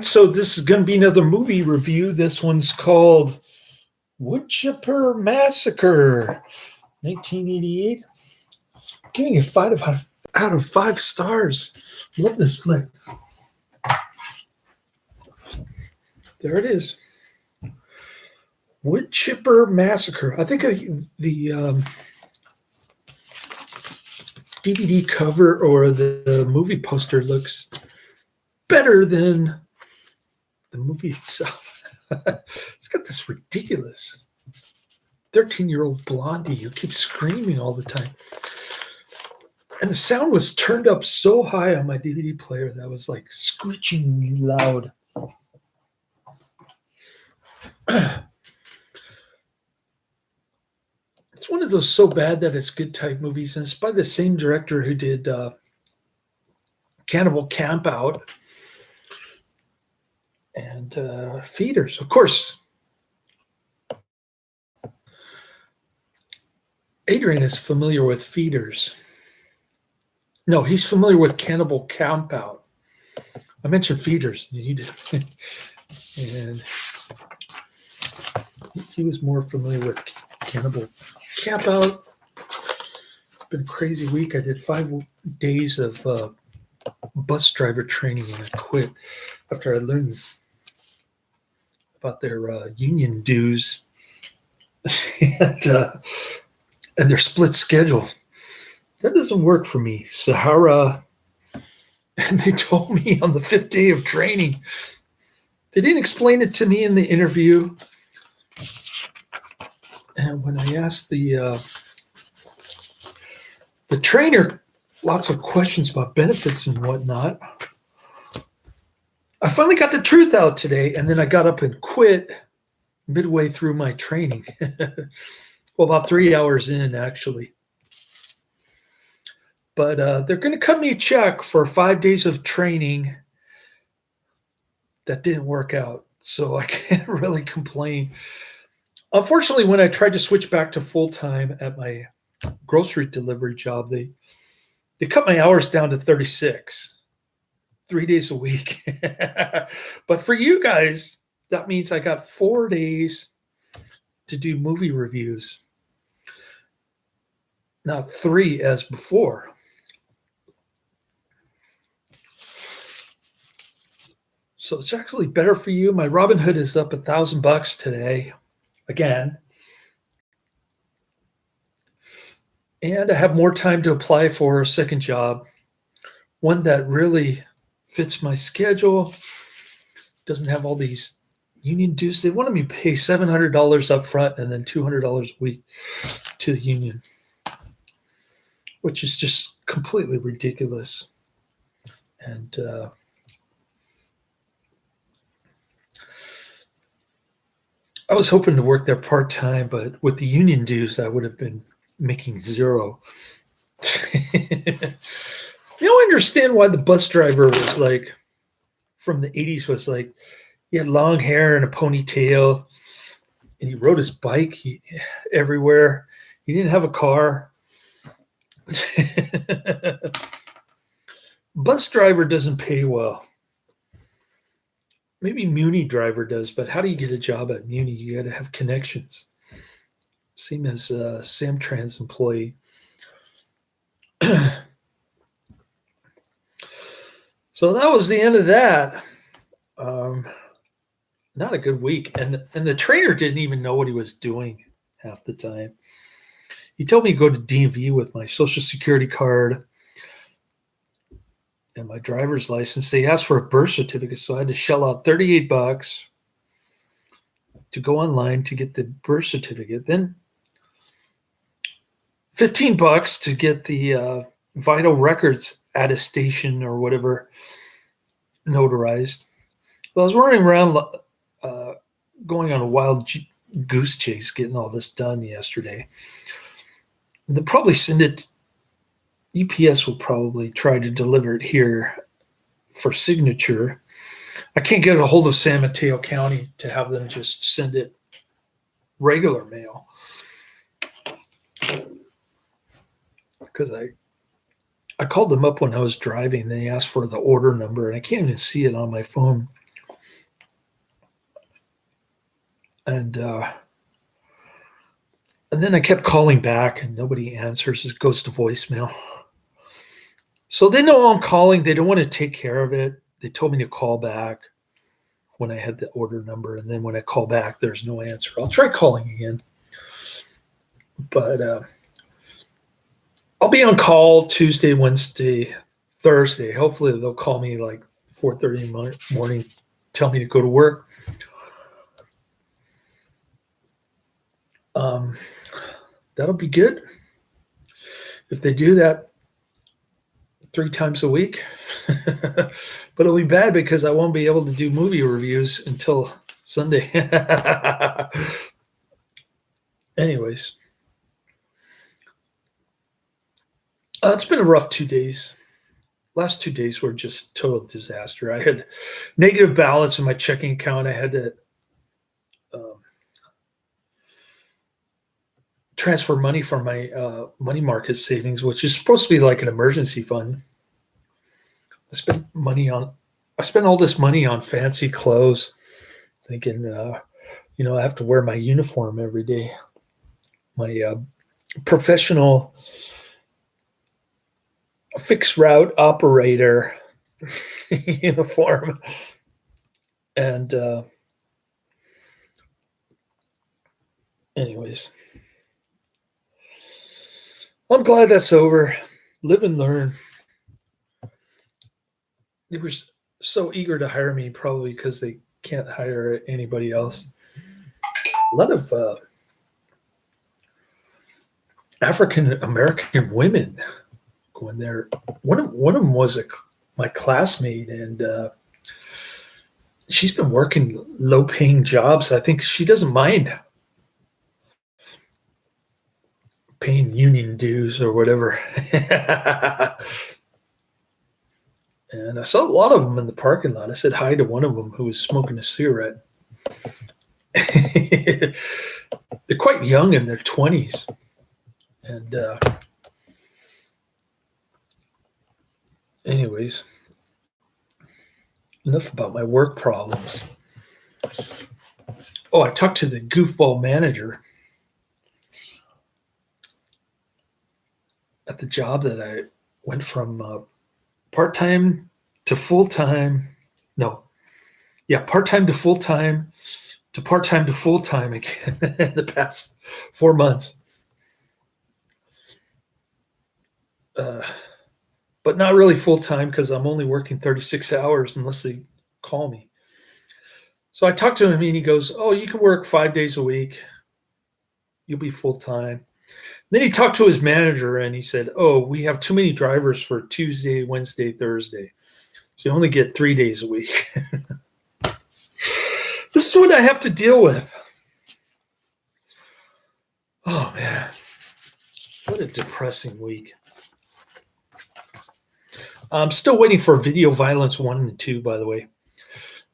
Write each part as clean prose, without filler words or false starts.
So this is going to be another movie review. This one's called Woodchipper Massacre, 1988. Giving it 5 out of 5 stars. Love this flick. There it is. Woodchipper Massacre. I think the DVD cover or the movie poster looks better than the movie itself. It's got this ridiculous 13-year-old blondie who keeps screaming all the time. And the sound was turned up so high on my DVD player that was like screechingly loud. It's one of those so bad that it's good type movies, and it's by the same director who did Cannibal Campout and Feeders. Of course, Adrian is familiar with Feeders. No, he's familiar with Cannibal Campout. I mentioned Feeders. You did. And he was more familiar with Cannibal Campout. It's been a crazy week. I did 5 days of bus driver training and I quit after I learned about their union dues and their split schedule. That doesn't work for me, Sahara. And they told me on the 5th day of training. They didn't explain it to me in the interview. And when I asked the trainer lots of questions about benefits and whatnot, I finally got the truth out today, and then I got up and quit midway through my training. Well, about 3 hours in, actually. But they're going to cut me a check for 5 days of training. That didn't work out, so I can't really complain. Unfortunately, when I tried to switch back to full-time at my grocery delivery job, they cut my hours down to 36, 3 days a week. But for you guys, that means I got 4 days to do movie reviews, not 3 as before. So it's actually better for you. My Robinhood is up $1,000 today, again. And I have more time to apply for a second job, one that really fits my schedule, doesn't have all these union dues. They wanted me to pay $700 up front and then $200 a week to the union, which is just completely ridiculous. And I was hoping to work there part-time, but with the union dues, I would have been making zero. I understand why the bus driver was like, from the 80s, was like, he had long hair and a ponytail, and he rode his bike everywhere. He didn't have a car. Bus driver doesn't pay well. Maybe Muni driver does, but how do you get a job at Muni? You got to have connections. Same as Samtrans employee. So that was the end of that. Not a good week. And the trainer didn't even know what he was doing half the time. He told me to go to DMV with my Social Security card and my driver's license. They asked for a birth certificate, so I had to shell out $38 to go online to get the birth certificate. Then $15 to get the vital records attestation or whatever notarized. Well, I was running around going on a wild goose chase getting all this done yesterday. They'll probably send it. UPS will probably try to deliver it here for signature. I can't get a hold of San Mateo County to have them just send it regular mail. Because I called them up when I was driving. They asked for the order number, and I can't even see it on my phone. And and then I kept calling back and nobody answers. It goes to voicemail. So they know I'm calling. They don't want to take care of it. They told me to call back when I had the order number. And then when I call back, there's no answer. I'll try calling again. But I'll be on call Tuesday, Wednesday, Thursday. Hopefully they'll call me like 4:30 in the morning, tell me to go to work. That'll be good. If they do that 3 times a week. But it'll be bad because I won't be able to do movie reviews until Sunday. Anyways. It's been a rough 2 days. Last 2 days were just total disaster. I had negative balance in my checking account. I had to transfer money from my money market savings, which is supposed to be like an emergency fund. I spent all this money on fancy clothes, thinking, I have to wear my uniform every day, my professional fixed route operator uniform, and anyways. I'm glad that's over. Live and learn. They were so eager to hire me, probably because they can't hire anybody else. A lot of African American women going there. One of them was my classmate, and she's been working low-paying jobs. I think she doesn't mind paying union dues or whatever. And I saw a lot of them in the parking lot. I said hi to one of them who was smoking a cigarette. They're quite young, in their 20s. And anyways, enough about my work problems. Oh, I talked to the goofball manager at the job that I went from part-time to full-time. No. Yeah, part-time to full-time to part-time to full-time again in the past 4 months. But not really full-time because I'm only working 36 hours unless they call me. So I talked to him and he goes, oh, you can work 5 days a week. You'll be full-time. Then he talked to his manager and he said, oh, we have too many drivers for Tuesday, Wednesday, Thursday. So you only get 3 days a week. This is what I have to deal with. Oh, man. What a depressing week. I'm still waiting for Video Violence 1 and 2, by the way.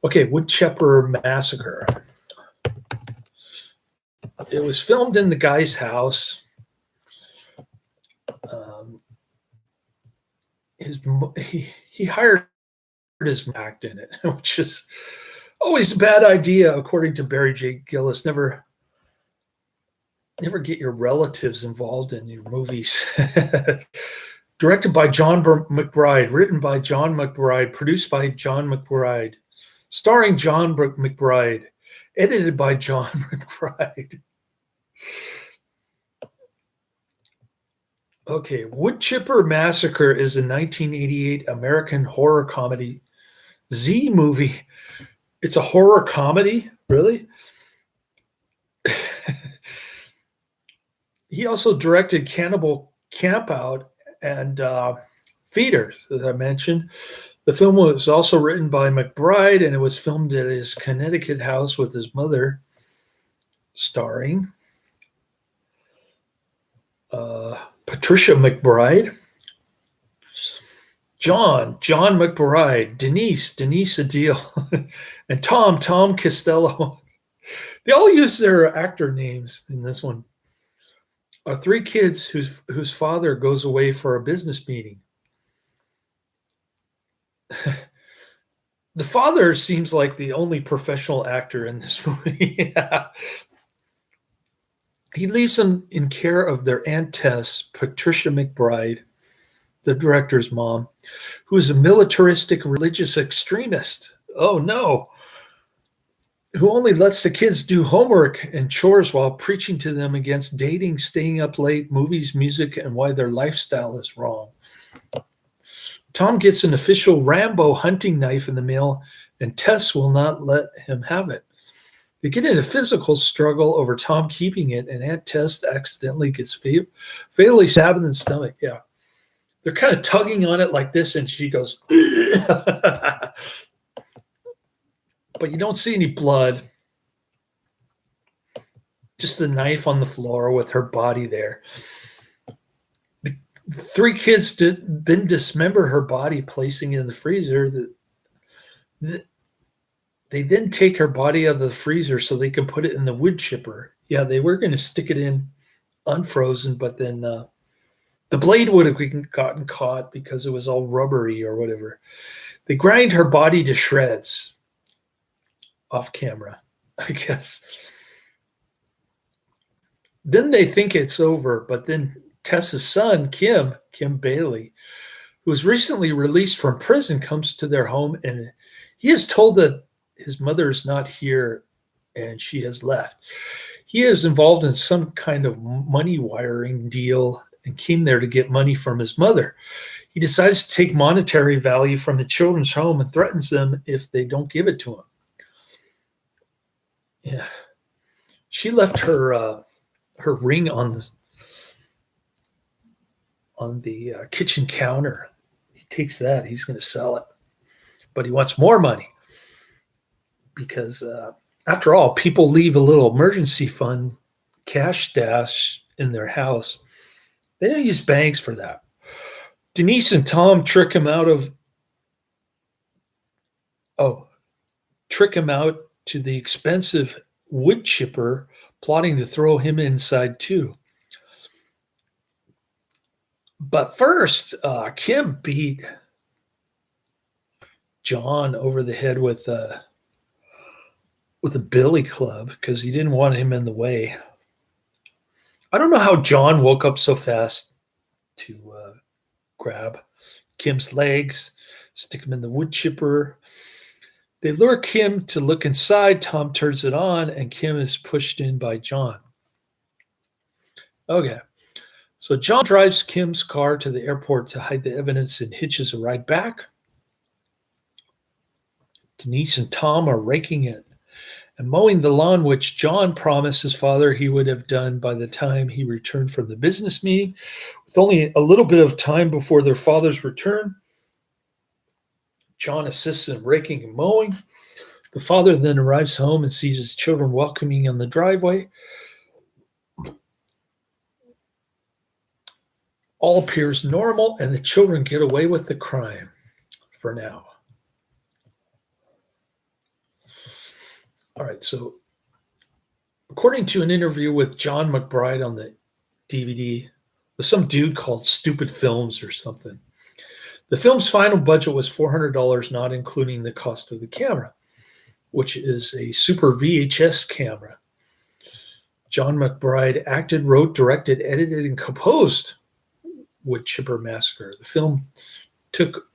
Okay, Woodchipper Massacre. It was filmed in the guy's house. He hired his act in it, which is always a bad idea, according to Barry J. Gillis. Never get your relatives involved in your movies. Directed by John McBride, written by John McBride, produced by John McBride, starring John McBride, edited by John McBride. Okay, Woodchipper Massacre is a 1988 American horror comedy Z movie. It's a horror comedy, really? He also directed Cannibal Campout and Feeders, as I mentioned. The film was also written by McBride, and it was filmed at his Connecticut house with his mother, starring Patricia McBride, John McBride, Denise Adil, and Tom Costello. They all use their actor names in this one. Are 3 kids whose father goes away for a business meeting. The father seems like the only professional actor in this movie. Yeah. He leaves them in care of their Aunt Tess, Patricia McBride, the director's mom, who is a militaristic religious extremist. Oh no. Who only lets the kids do homework and chores while preaching to them against dating, staying up late, movies, music, and why their lifestyle is wrong. Tom gets an official Rambo hunting knife in the mail, and Tess will not let him have it. They get in a physical struggle over Tom keeping it, and Aunt Tess accidentally gets fatally stabbed in the stomach. Yeah. They're kind of tugging on it like this, and she goes, but you don't see any blood. Just the knife on the floor with her body there. The three kids then dismember her body, placing it in the freezer. They then take her body out of the freezer so they can put it in the wood chipper. Yeah, they were going to stick it in unfrozen, but then the blade would have gotten caught because it was all rubbery or whatever. They grind her body to shreds off camera, I guess. Then they think it's over, but then Tessa's son, Kim Bailey, who was recently released from prison, comes to their home, and he is told that his mother is not here and she has left. He is involved in some kind of money wiring deal and came there to get money from his mother. He decides to take monetary value from the children's home and threatens them if they don't give it to him. Yeah. She left her ring on the kitchen counter. He takes that. He's going to sell it. But he wants more money because, after all, people leave a little emergency fund cash stash in their house. They don't use banks for that. Denise and Tom trick him out to the expensive wood chipper, plotting to throw him inside too. But first, Kim beat John over the head with a billy club because he didn't want him in the way. I don't know how John woke up so fast to grab Kim's legs, stick him in the wood chipper. They lure Kim to look inside. Tom turns it on, and Kim is pushed in by John. Okay. So John drives Kim's car to the airport to hide the evidence and hitches a ride back. Denise and Tom are raking it and mowing the lawn, which John promised his father he would have done by the time he returned from the business meeting. With only a little bit of time before their father's return, John assists in raking and mowing. The father then arrives home and sees his children welcoming on the driveway. All appears normal, and the children get away with the crime for now. All right, so according to an interview with John McBride on the DVD, with some dude called Stupid Films or something, the film's final budget was $400, not including the cost of the camera, which is a Super VHS camera. John McBride acted, wrote, directed, edited, and composed Woodchipper Massacre. The film took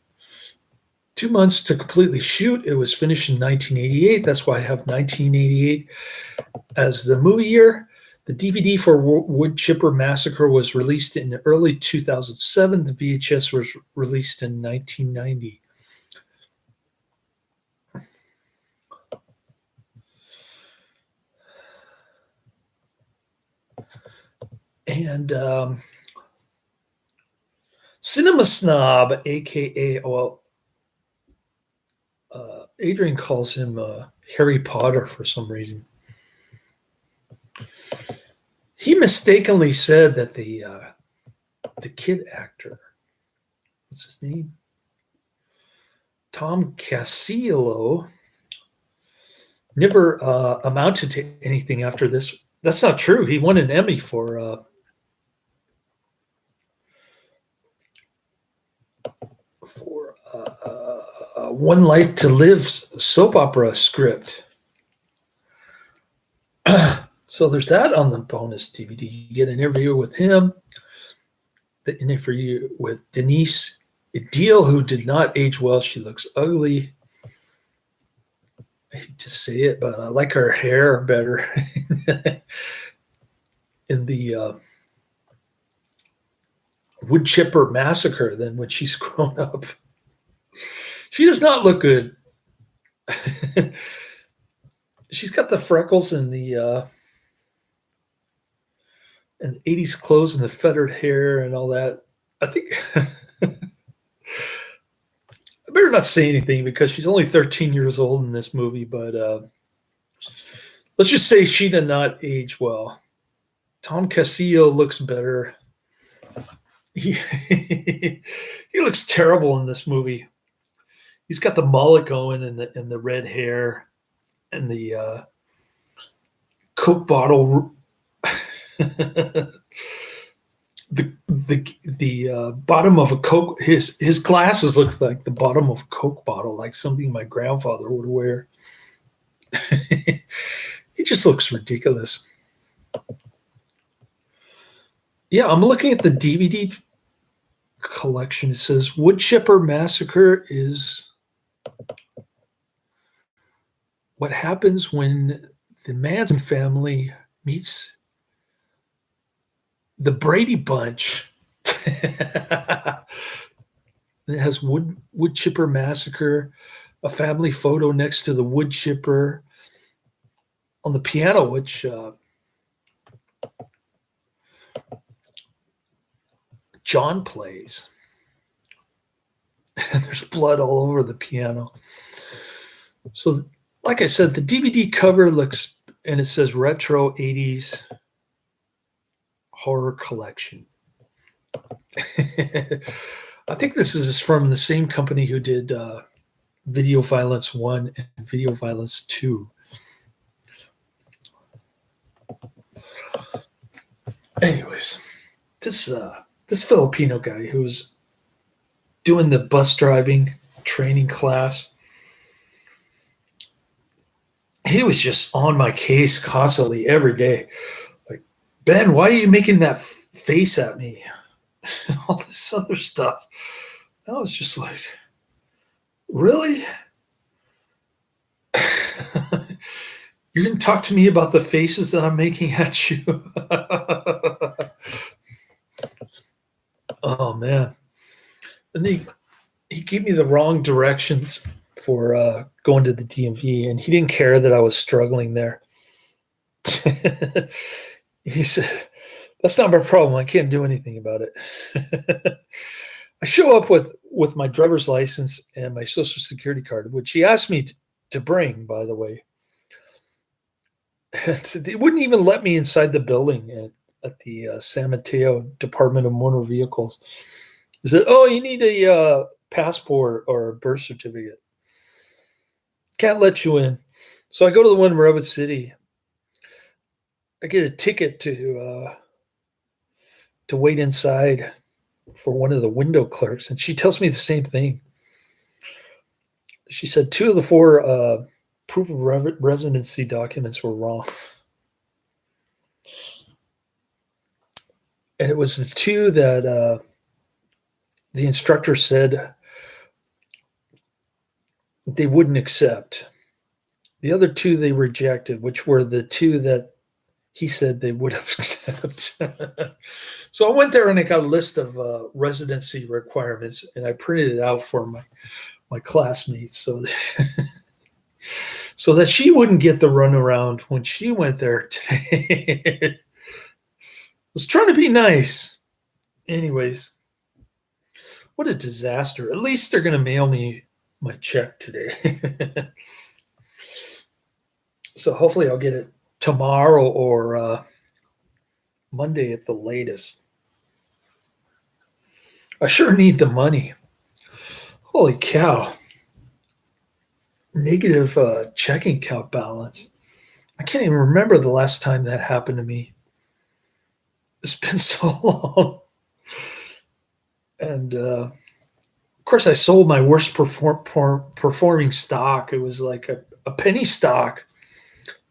2 months to completely shoot. It was finished in 1988. That's why I have 1988 as the movie year. The DVD for Woodchipper Massacre was released in early 2007. The VHS was released in 1990. And Cinema Snob, aka, Adrian calls him Harry Potter for some reason. He mistakenly said that the kid actor, what's his name? Tom Casillo, never amounted to anything after this. That's not true. He won an Emmy for One Life to Live soap opera script. So there's that on the bonus DVD. You get an interview with him, the interview with Denise Ideal, who did not age well. She looks ugly. I hate to say it, but I like her hair better in the Woodchipper Massacre than when she's grown up. She does not look good. She's got the freckles and the 80s clothes and the feathered hair and all that. I think I better not say anything because she's only 13 years old in this movie, but let's just say she did not age well. Tom Casillo looks better. He looks terrible in this movie. He's got the mullet going and the red hair and the Coke bottle. the bottom of a Coke. His glasses look like the bottom of a Coke bottle, like something my grandfather would wear. He just looks ridiculous. Yeah, I'm looking at the DVD collection. It says Woodchipper Massacre is what happens when the Manson family meets the Brady Bunch. It has Woodchipper Massacre, a family photo next to the woodchipper on the piano, which John plays. And there's blood all over the piano. So, like I said, the DVD cover looks, and it says Retro 80s Horror Collection. I think this is from the same company who did Video Violence 1 and Video Violence 2. Anyways, this Filipino guy who's doing the bus driving training class, he was just on my case constantly every day. Like, Ben, why are you making that face at me? All this other stuff. I was just like, really? You didn't talk to me about the faces that I'm making at you. Oh, man. And he gave me the wrong directions for going to the DMV, and he didn't care that I was struggling there. He said, that's not my problem. I can't do anything about it. I show up with my driver's license and my social security card, which he asked me to bring, by the way. And they wouldn't even let me inside the building at the San Mateo Department of Motor Vehicles. He said, oh, you need a passport or a birth certificate. Can't let you in. So I go to the one in Redwood City. I get a ticket to wait inside for one of the window clerks, and she tells me the same thing. She said 2 of the 4 proof of residency documents were wrong. And it was the 2 that the instructor said they wouldn't accept. The other 2 they rejected, which were the 2 that he said they would have accepted. So I went there and I got a list of residency requirements, and I printed it out for my classmates so that she wouldn't get the runaround when she went there today. I was trying to be nice. Anyways, what a disaster. At least they're going to mail me my check today. So hopefully I'll get it tomorrow or Monday at the latest. I sure need the money. Holy cow. Negative checking account balance. I can't even remember the last time that happened to me. It's been so long. And course, I sold my worst performing stock. It was like a penny stock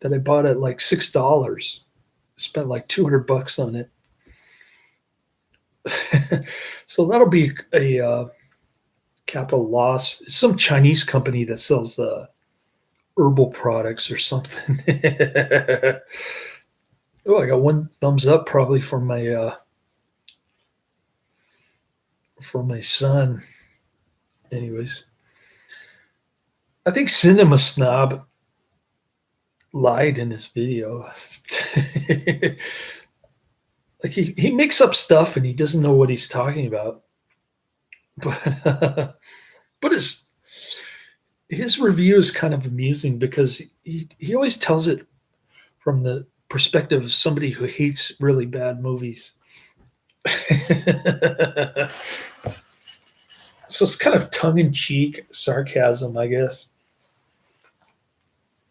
that I bought at like $6. I spent like $200 on it. So that'll be a capital loss. It's some Chinese company that sells herbal products or something. Oh, I got one thumbs up probably from my son. Anyways, I think Cinema Snob lied in his video. Like he makes up stuff and he doesn't know what he's talking about. But but his review is kind of amusing because he always tells it from the perspective of somebody who hates really bad movies. So it's kind of tongue-in-cheek sarcasm, I guess.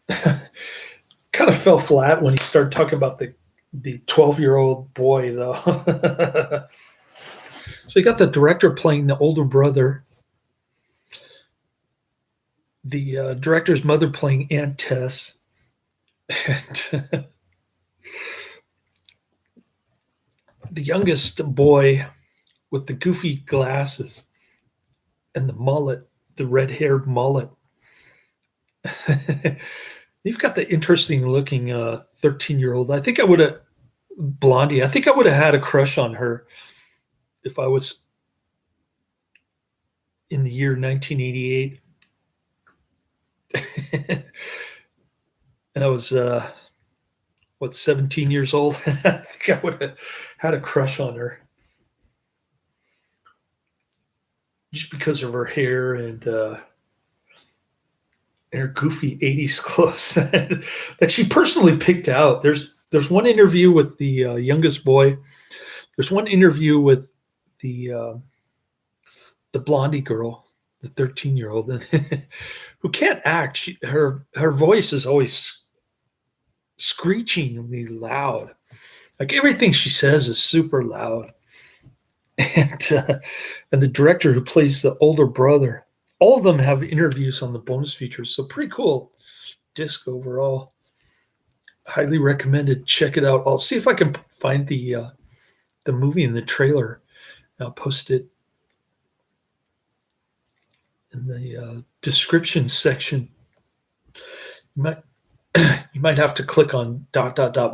Kind of fell flat when he started talking about the 12-year-old boy, though. So you got the director playing the older brother, the director's mother playing Aunt Tess, and the youngest boy with the goofy glasses and the mullet, the red-haired mullet. You've got the interesting-looking 13-year-old. I think I would have Blondie. I think I would have had a crush on her if I was in the year 1988. And I was 17 years old. I think I would have had a crush on her just because of her hair and her goofy 80s clothes that she personally picked out. There's one interview with the youngest boy. There's one interview with the Blondie girl, the 13-year-old, who can't act. Her voice is always screechingly loud. Like everything she says is super loud. And the director who plays the older brother, all of them have interviews on the bonus features. So pretty cool disc overall. Highly recommended. Check it out. I'll see if I can find the movie in the trailer. I'll post it in the description section. You might have to click on ...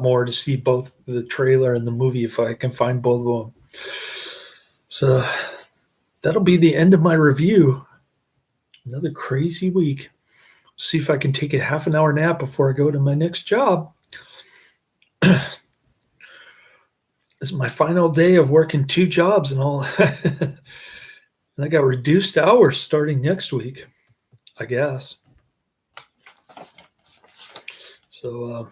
more to see both the trailer and the movie if I can find both of them. So that'll be the end of my review. Another crazy week. See if I can take a half an hour nap before I go to my next job. This is my final day of working 2 jobs and all. And I got reduced hours starting next week, I guess. So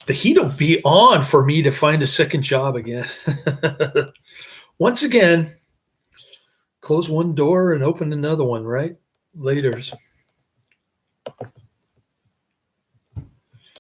the heat will be on for me to find a second job again. Once again, close one door and open another one, right? Laters.